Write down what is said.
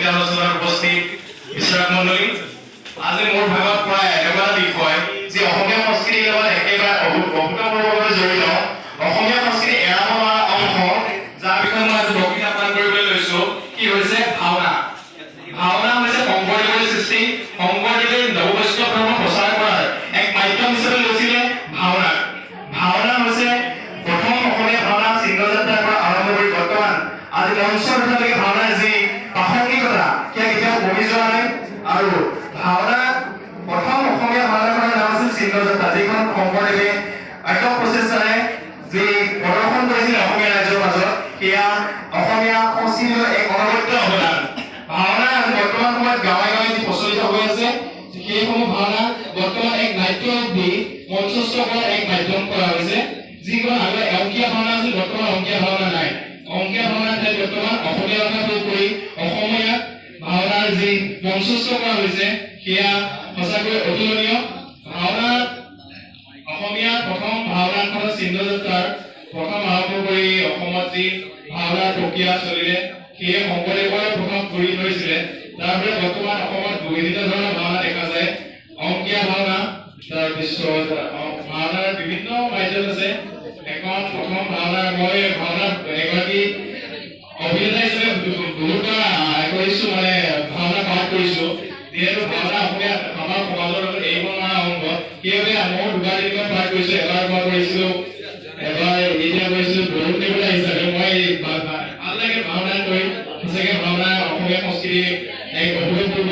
সংগীত আলোচনাত উপস্থিত বিশ্বাস মণ্ডলী আজি মোৰ ভাগত প্ৰায় এনেকুৱা বিষয় যে অসমীয়া সংস্কৃতিৰ লগত একেবাৰে অভূতপূৰ্বভাৱে জড়িত অসমীয়া সংস্কৃতি এৰা নমৰা অংশ যাৰ বিষয়ে মই আজি বক্তৃতা প্ৰদান কৰিবলৈ লৈছো কি হৈছে ভাওনা। ভাওনা হৈছে শংকৰদেৱৰ সৃষ্টি। শংকৰদেৱে নৱবৈষ্ণৱ ধৰ্ম প্ৰচাৰ কৰাৰ এক মাধ্যম হিচাপে লৈছিলে ভাওনা। ভাওনা হৈছে প্ৰথম অসমীয়া ভাওনা চিহ্নযাত্ৰাৰ পৰা আৰম্ভ কৰি বৰ্তমান আজি মঞ্চলৈকে ভাওনাৰ যি প্ৰাসংগিকতা সেয়া কেতিয়াও কমি যোৱা নাই। আৰু ভাওনা প্ৰথম অসমীয়া ভাওনাখনৰ নাম আছিল চিহ্নযাত্ৰা, যিখন শংকৰদেৱে একদম প্ৰচেষ্টাৰে যি প্ৰদৰ্শন কৰিছিল অসমীয়া ৰাইজৰ মাজত সেয়া অসমীয়া সংস্কৃতিৰ এক অনবদ্য অৱদান। ভাওনা আজি বৰ্তমান সময়ত গাঁৱে গাঁৱে যি প্ৰচলিত হৈ আছে সেইসমূহ ভাওনা বৰ্তমান এক নাট্য দি মঞ্চস্থ কৰাৰ এক মাধ্যম কৰা হৈছে। যিখন আগতে অংকীয়া ভাওনা আছিল, বৰ্তমান অংকীয়া ভাওনা নাই। অংকীয়া ভাওনাৰ ঠাইত বৰ্তমান অসমীয়া ভাষা প্ৰয়োগ কৰি অসমীয়া ভাওনাৰ যি মঞ্চস্থ কৰা হৈছে সেয়া সঁচাকৈ অতুলনীয়। ভাওনা অসমীয়া প্ৰথম ভাওনাখনৰ চিহ্নযাত্ৰাৰ প্ৰথম আৰম্ভ কৰি অসমত যি ভাওনাৰ প্ৰক্ৰিয়া চলিলে সেয়ে শংকৰদেৱৰ প্ৰথম কৰি ধৰিছিলে। তাৰপৰা বৰ্তমান অসমত বিভিন্ন ধৰণৰ ভাওনা দেখা যায়। অংকীয়া ভাওনা, তাৰপিছত ভাওনাৰ বিভিন্ন মাধ্যম আছে। এখন প্ৰথম ভাওনা মই ভাওনাৰ এগৰাকী অভিনেতা হিচাপে বহুতবাৰ কৰিছো, মানে ভাওনা পাঠ কৰিছো। যিহেতু ভাওনা অসমীয়া আমাৰ সমাজৰ লগত এৰিব নোৱাৰা অংগ, সেইবাবে মই দুবাৰ তিনিবাৰ পাঠ কৰিছো। এবাৰ মই কৰিছিলো, এবাৰ এতিয়া কৰিছিলো বহুত দেৱতা হিচাপে। মই ভাল লাগে ভাওনা কৰি। সঁচাকে ভাওনা অসমীয়া সংস্কৃতিৰ এক অভূতপূৰ্ব